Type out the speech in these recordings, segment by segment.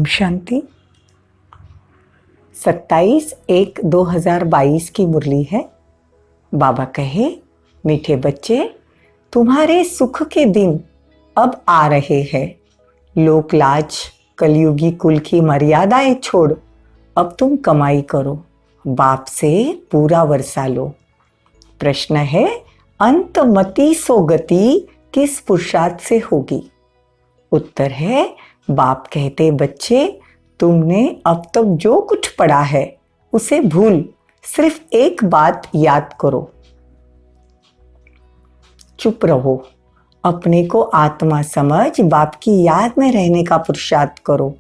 ओम शांति। 27/1/2022 की मुरली है। बाबा कहे, मीठे बच्चे, तुम्हारे सुख के दिन अब आ रहे हैं। लोक लाज कलयुगी कुल की मर्यादाएं छोड़ अब तुम कमाई करो, बाप से पूरा वर्षा लो। प्रश्न है, अंतमति सो गति किस पुरुषार्थ से होगी? उत्तर है, बाप कहते, बच्चे, तुमने अब तक जो कुछ पढ़ा है उसे भूल, सिर्फ एक बात याद करो। चुप रहो, अपने को आत्मा समझ बाप की याद में रहने का पुरुषार्थ करो।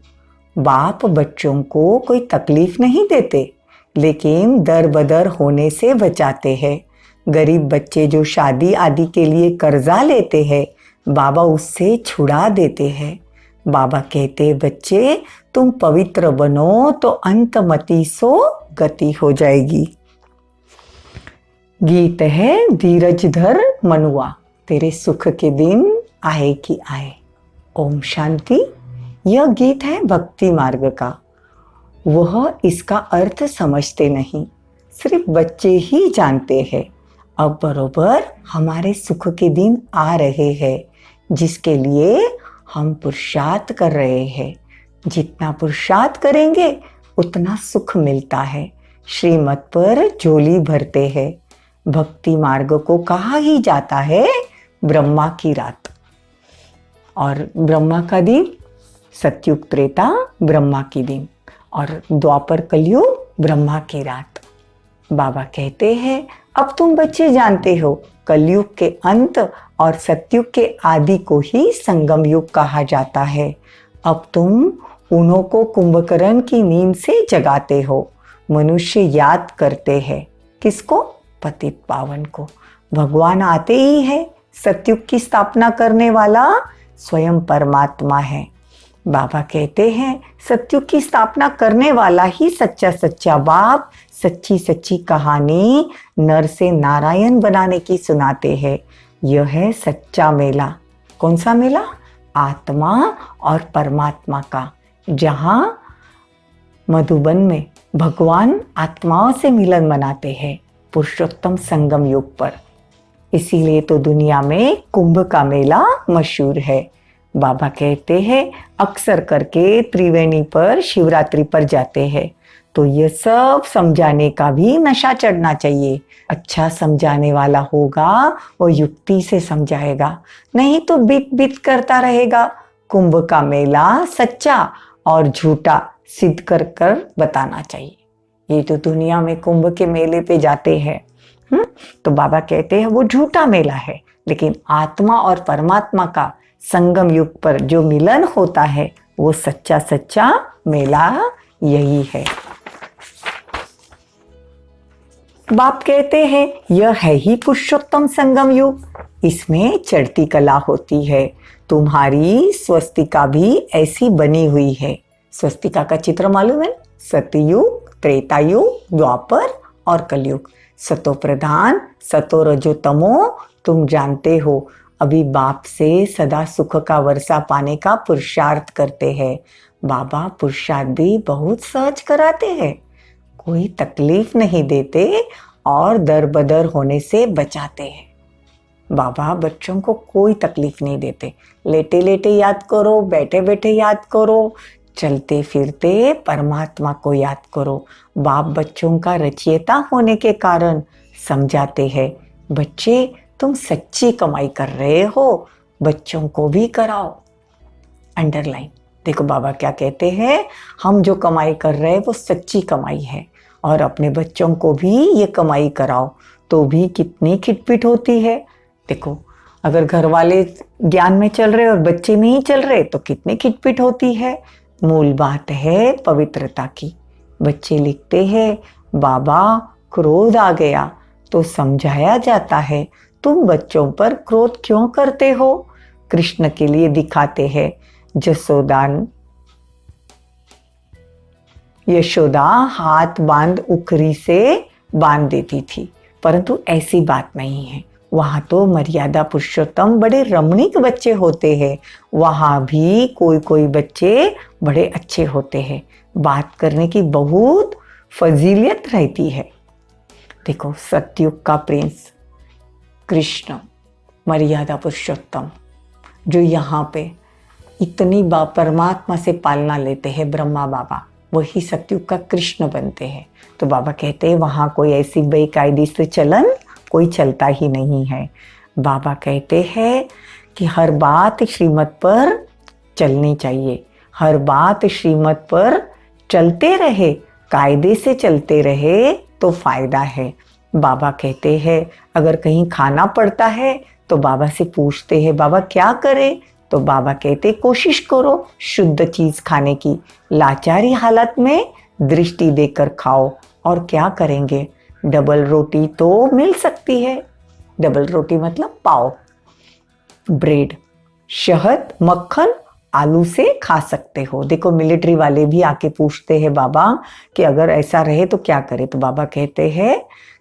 बाप बच्चों को कोई तकलीफ नहीं देते, लेकिन दर बदर होने से बचाते हैं। गरीब बच्चे जो शादी आदि के लिए कर्जा लेते हैं, बाबा उससे छुड़ा देते हैं। बाबा कहते, बच्चे, तुम पवित्र बनो तो अंतमति सो गति हो जाएगी। गीत है, धीरज धर मनुआ, तेरे सुख के दिन आए कि आए। ओम शांति। यह गीत है भक्ति मार्ग का। वह इसका अर्थ समझते नहीं, सिर्फ बच्चे ही जानते हैं। अब बरोबर हमारे सुख के दिन आ रहे हैं, जिसके लिए हम पुरुषार्थ कर रहे हैं। जितना पुरुषार्थ करेंगे उतना सुख मिलता है। श्रीमत पर झोली भरते हैं। भक्ति मार्ग को कहा ही जाता है ब्रह्मा की रात। और ब्रह्मा का दिन सतयुग त्रेता ब्रह्मा की दिन, और द्वापर कलयुग ब्रह्मा की रात। बाबा कहते हैं, अब तुम बच्चे जानते हो, कलयुग के अंत और सतयुग के आदि को ही संगम युग कहा जाता है। अब तुम उन्हों को कुंभकर्ण की नींद से जगाते हो। मनुष्य याद करते हैं किसको? पतित पावन को। भगवान आते ही है। सतयुग की स्थापना करने वाला स्वयं परमात्मा है। बाबा कहते हैं, सतयुग की स्थापना करने वाला ही सच्चा सच्चा बाप सच्ची सच्ची कहानी नर से नारायण बनाने की सुनाते हैं। यह है सच्चा मेला। कौन सा मेला? आत्मा और परमात्मा का, जहां मधुबन में भगवान आत्माओं से मिलन मनाते हैं पुरुषोत्तम संगम युग पर। इसीलिए तो दुनिया में कुंभ का मेला मशहूर है। बाबा कहते हैं, अक्सर करके त्रिवेणी पर शिवरात्रि पर जाते हैं, तो ये सब समझाने का भी नशा चढ़ना चाहिए। अच्छा समझाने वाला होगा वो युक्ति से समझाएगा, नहीं तो बित बित करता रहेगा। कुंभ का मेला सच्चा और झूठा सिद्ध कर कर बताना चाहिए। ये तो दुनिया में कुंभ के मेले पे जाते हैं, तो बाबा कहते हैं वो झूठा मेला है, लेकिन आत्मा और परमात्मा का संगम युग पर जो मिलन होता है वो सच्चा सच्चा मेला यही है। बाप कहते हैं, यह है ही पुरुषोत्तम संगम युग। इसमें चढ़ती कला होती है। तुम्हारी स्वस्तिका भी ऐसी बनी हुई है। स्वस्तिका का चित्र मालूम है? सतयुग, त्रेतायुग, द्वापर और कलयुग। सतो प्रधान, सतो रजो तमो, तुम जानते हो। अभी बाप से सदा सुख का वर्षा पाने का पुरुषार्थ करते हैं। बाबा पुरुषार्थ भी बहुत सहज कराते हैं, कोई तकलीफ नहीं देते और दर बदर होने से बचाते हैं। बाबा बच्चों को कोई तकलीफ नहीं देते। लेटे लेटे याद करो, बैठे बैठे याद करो, चलते फिरते परमात्मा को याद करो। बाप बच्चों का रचयिता होने के कारण समझाते हैं, बच्चे, तुम सच्ची कमाई कर रहे हो, बच्चों को भी कराओ। अंडरलाइन। देखो बाबा क्या कहते हैं, हम जो कमाई कर रहे हैं वो सच्ची कमाई है, और अपने बच्चों को भी ये कमाई कराओ, तो भी कितनी खिटपिट होती है। देखो, अगर घर वाले ज्ञान में चल रहे और बच्चे नहीं चल रहे तो कितनी खिटपिट होती है। मूल बात है पवित्रता की। बच्चे लिखते हैं, बाबा क्रोध आ गया, तो समझाया जाता है, तुम बच्चों पर क्रोध क्यों करते हो? कृष्ण के लिए दिखाते हैं। यशोदा हाथ बांध उखरी से बांध देती थी, परंतु ऐसी बात नहीं है। वहाँ तो मर्यादा पुरुषोत्तम बड़े रमणीक बच्चे होते हैं, वहाँ भी कोई कोई बच्चे बड़े अच्छे होते हैं, बात करने की बहुत फजीलियत रहती है। देखो सतयुग का प्रिंस कृष्ण मर्यादा पुरुषोत्तम जो यहाँ पे इतनी परमात्मा से पालना लेते हैं ब्रह्मा बाबा, वही सतयुग का कृष्ण बनते हैं। तो बाबा कहते हैं वहाँ कोई ऐसी बेकायदे से चलन कोई चलता ही नहीं है। बाबा कहते हैं कि हर बात श्रीमत पर चलनी चाहिए, हर बात श्रीमत पर चलते रहे, कायदे से चलते रहे तो फायदा है। बाबा कहते हैं अगर कहीं खाना पड़ता है तो बाबा से पूछते हैं बाबा क्या करें, तो बाबा कहते कोशिश करो शुद्ध चीज खाने की, लाचारी हालत में दृष्टि देकर खाओ। और क्या करेंगे, डबल रोटी तो मिल सकती है, डबल रोटी मतलब पाव, ब्रेड, शहद, मक्खन, आलू से खा सकते हो। देखो मिलिट्री वाले भी आके पूछते हैं बाबा कि अगर ऐसा रहे तो क्या करें, तो बाबा कहते हैं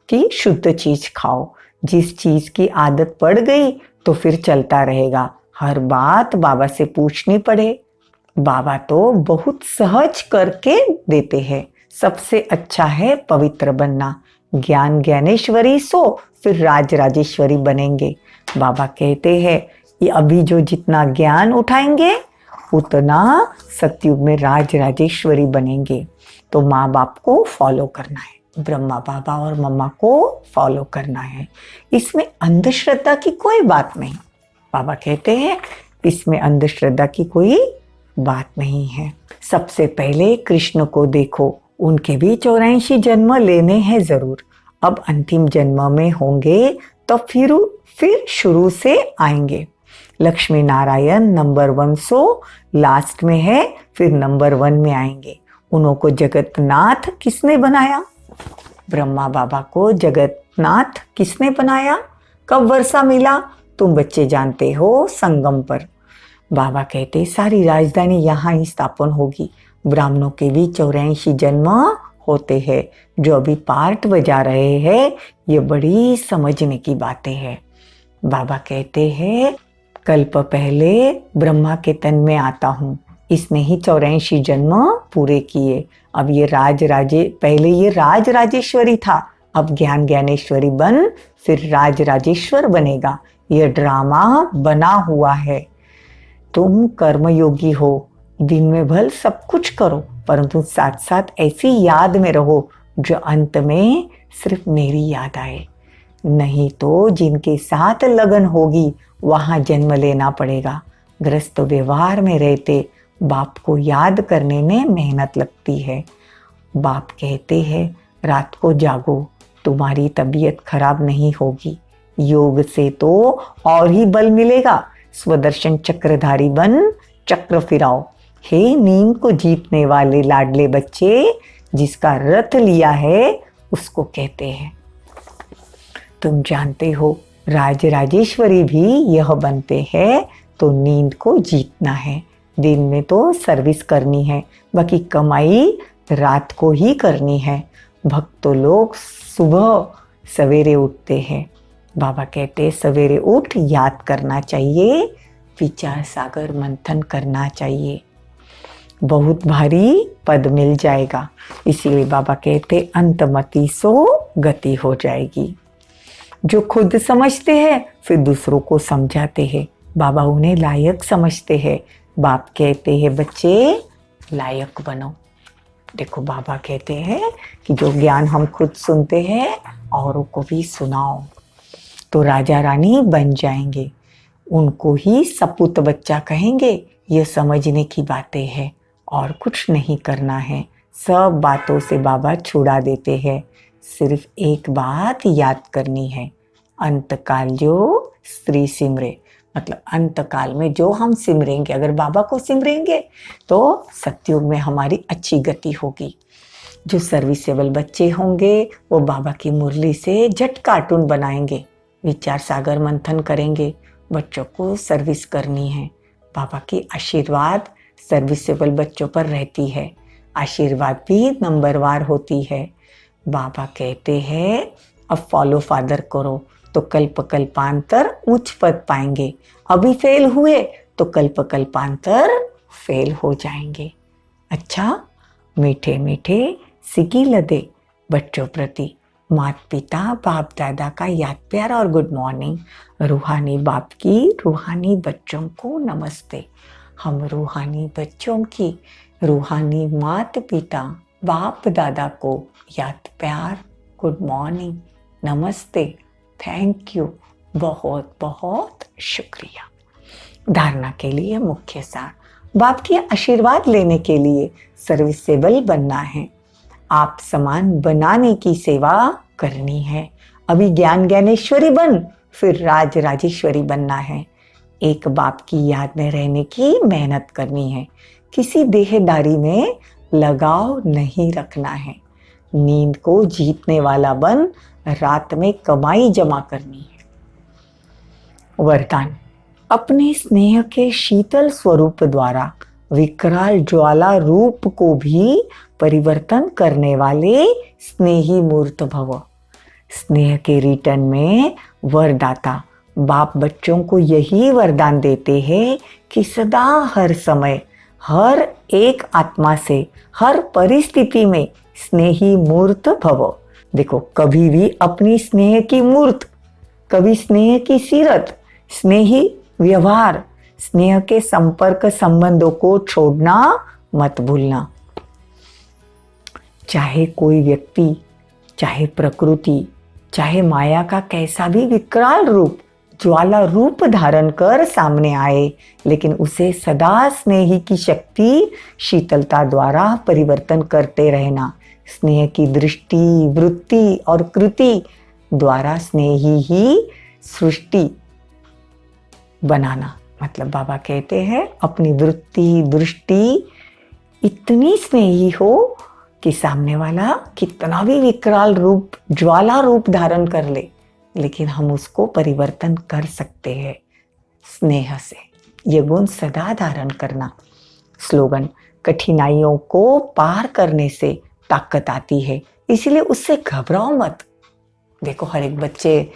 कि शुद्ध चीज खाओ। जिस चीज की आदत पड़ गई तो फिर चलता रहेगा, हर बात बाबा से पूछनी पड़े। बाबा तो बहुत सहज करके देते हैं। सबसे अच्छा है पवित्र बनना, ज्ञान ज्ञानेश्वरी सो फिर राज राजेश्वरी बनेंगे। बाबा कहते हैं ये अभी जो जितना ज्ञान उठाएंगे उतना सतयुग में राज राजेश्वरी बनेंगे। तो माँ बाप को फॉलो करना है, ब्रह्मा बाबा और मम्मा को फॉलो करना है। इसमें अंधश्रद्धा की कोई बात नहीं, बाबा कहते हैं इसमें अंधश्रद्धा की कोई बात नहीं है। सबसे पहले कृष्ण को देखो, उनके भी 84 जन्म लेने हैं जरूर, अब अंतिम जन्म में होंगे तो फिर शुरू से आएंगे। लक्ष्मी नारायण नंबर 100 लास्ट में है, फिर नंबर 1 में आएंगे। उनको जगतनाथ किसने बनाया, ब्रह्मा बाबा को जगतनाथ किसने बनाया, कब वर्षा मिला, तुम बच्चे जानते हो, संगम पर। बाबा कहते सारी राजधानी यहाँ ही स्थापन होगी। ब्राह्मणों के भी 84 जन्म होते हैं। जो अभी पार्ट बजा रहे हैं ये बड़ी समझने की बातें हैं। बाबा कहते हैं कल्प पहले ब्रह्मा के तन में आता हूँ, इसने ही 84 जन्म पूरे किए। अब ये पहले ये राज राजेश्वरी था, अब ज्ञान ज्ञानेश्वरी बन फिर राज राजेश्वर बनेगा। ये ड्रामा बना हुआ है। तुम कर्मयोगी हो, दिन में भल सब कुछ करो, परंतु साथ साथ ऐसी याद में रहो जो अंत में सिर्फ मेरी याद आए। नहीं तो जिनके साथ लगन होगी वहां जन्म लेना पड़ेगा। ग्रस्त व्यवहार में रहते बाप को याद करने में मेहनत लगती है। बाप कहते हैं रात को जागो, तुम्हारी तबीयत खराब नहीं होगी, योग से तो और ही बल मिलेगा। स्वदर्शन चक्रधारी बन चक्र फिराओ। हे नींद को जीतने वाले लाडले बच्चे, जिसका रथ लिया है उसको कहते हैं। तुम जानते हो राज राजेश्वरी भी यह बनते हैं, तो नींद को जीतना है। दिन में तो सर्विस करनी है, बाकी कमाई रात को ही करनी है। भक्त लोग सुबह सवेरे उठते हैं। बाबा कहते सवेरे उठ याद करना चाहिए, विचार सागर मंथन करना चाहिए, बहुत भारी पद मिल जाएगा। इसीलिए बाबा कहते अंतमति सो गति हो जाएगी। जो खुद समझते हैं फिर दूसरों को समझाते हैं। बाबा उन्हें लायक समझते हैं। बाप कहते हैं बच्चे लायक बनो। देखो बाबा कहते हैं कि जो ज्ञान हम खुद सुनते हैं औरों को भी सुनाओ, तो राजा रानी बन जाएंगे। उनको ही सपूत बच्चा कहेंगे। ये समझने की बातें हैं और कुछ नहीं करना है। सब बातों से बाबा छुड़ा देते हैं। सिर्फ एक बात याद करनी है, अंतकाल जो स्त्री सिमरे, मतलब अंतकाल में जो हम सिमरेंगे, अगर बाबा को सिमरेंगे तो सतयुग में हमारी अच्छी गति होगी। जो सर्विसेबल बच्चे होंगे वो बाबा की मुरली से झट कार्टून बनाएंगे, विचार सागर मंथन करेंगे। बच्चों को सर्विस करनी है। बाबा की आशीर्वाद सर्विसेबल बच्चों पर रहती है। आशीर्वाद भी नंबरवार होती है। बाबा कहते हैं अब फॉलो फादर करो, तो कल्प कल्पांतर उच्च पद पाएंगे। अभी फेल हुए तो कल्प कल्पांतर फेल हो जाएंगे। अच्छा, मीठे मीठे सिकी लदे बच्चों प्रति माता पिता बाप दादा का याद प्यार और गुड मॉर्निंग। रूहानी बाप की रूहानी बच्चों को नमस्ते। हम रूहानी बच्चों की रूहानी माता पिता बाप दादा को याद प्यार गुड मॉर्निंग नमस्ते थैंक यू बहुत बहुत शुक्रिया। धारणा के लिए मुख्य सार, बाप की आशीर्वाद लेने के लिए सर्विसेबल बनना है। आप समान बनाने की सेवा करनी है। अभी ज्ञान ज्ञानेश्वरी बन, फिर राज राजेश्वरी बनना है। एक बाप की याद में रहने की मेहनत करनी है। किसी देहदारी में लगाव नहीं रखना है। नींद को जीतने वाला बन रात में कमाई जमा करनी है। वरदान, अपने स्नेह के शीतल स्वरूप द्वारा विकराल ज्वाला रूप को भी परिवर्तन करने वाले स्नेही मूर्त भव। स्नेह के रिटर्न में वरदाता बाप बच्चों को यही वरदान देते हैं कि सदा हर समय हर एक आत्मा से हर परिस्थिति में स्नेही मूर्त भव। देखो, कभी भी अपनी स्नेह की मूर्त, कभी स्नेह की सीरत, स्नेही व्यवहार, स्नेह के संपर्क संबंधों को छोड़ना मत भूलना। चाहे कोई व्यक्ति, चाहे प्रकृति, चाहे माया का कैसा भी विकराल रूप ज्वाला रूप धारण कर सामने आए, लेकिन उसे सदा स्नेही की शक्ति शीतलता द्वारा परिवर्तन करते रहना। स्नेह की दृष्टि, वृत्ति और कृति द्वारा स्नेही ही सृष्टि बनाना। मतलब बाबा कहते हैं अपनी वृत्ति दृष्टि इतनी स्नेही हो कि सामने वाला कितना भी विकराल रूप ज्वाला रूप धारण कर ले, लेकिन हम उसको परिवर्तन कर सकते हैं स्नेह से। ये गुण सदा धारण करना। स्लोगन, कठिनाइयों को पार करने से ताकत आती है, इसलिए उससे घबराओ मत। देखो, हर एक बच्चे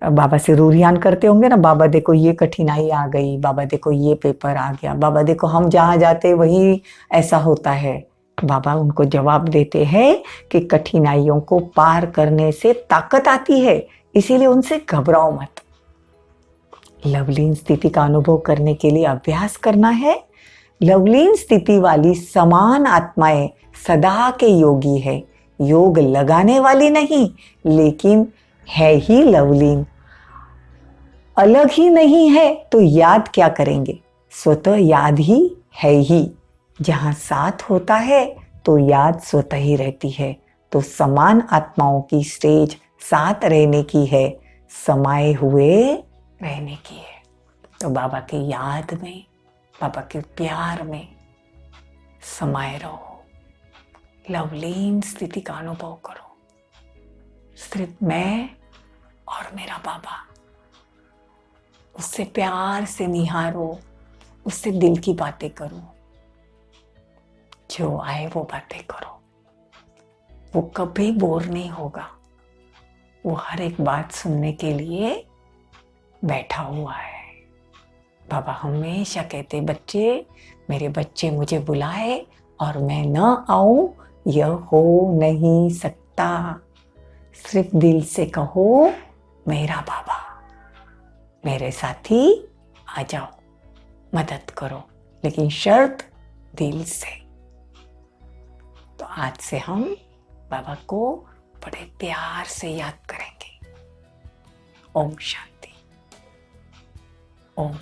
बाबा से रूरियान करते होंगे ना, बाबा देखो ये कठिनाई आ गई, बाबा देखो ये पेपर आ गया, बाबा देखो हम जहाँ जाते वही ऐसा होता है। बाबा उनको जवाब देते हैं कि कठिनाइयों को पार करने से ताकत आती है, इसीलिए उनसे घबराओ मत। लवलीन स्थिति का अनुभव करने के लिए अभ्यास करना है। लवलीन स्थिति वाली समान आत्माएं सदा के योगी है। योग लगाने वाली नहीं, लेकिन है ही लवलीन। अलग ही नहीं है तो याद क्या करेंगे, स्वतः याद ही है ही। जहाँ साथ होता है तो याद स्वतः ही रहती है। तो समान आत्माओं की स्टेज साथ रहने की है, समाये हुए रहने की है। तो बाबा की याद में, बाबा के प्यार में समाये रहो। लवलीन स्थिति का अनुभव करो। सिर्फ मैं और मेरा बाबा, उससे प्यार से निहारो, उससे दिल की बातें करो। जो आए वो बातें करो। वो कभी बोर नहीं होगा। वो हर एक बात सुनने के लिए बैठा हुआ है। बाबा हमेशा कहते, बच्चे, मेरे बच्चे मुझे बुलाए और मैं न आऊं, यह हो नहीं सकता। सिर्फ दिल से कहो, मेरा बाबा, मेरे साथी आ जाओ, मदद करो, लेकिन शर्त दिल से। तो आज से हम बाबा को बड़े प्यार से याद करेंगे। ओम शांति। ओम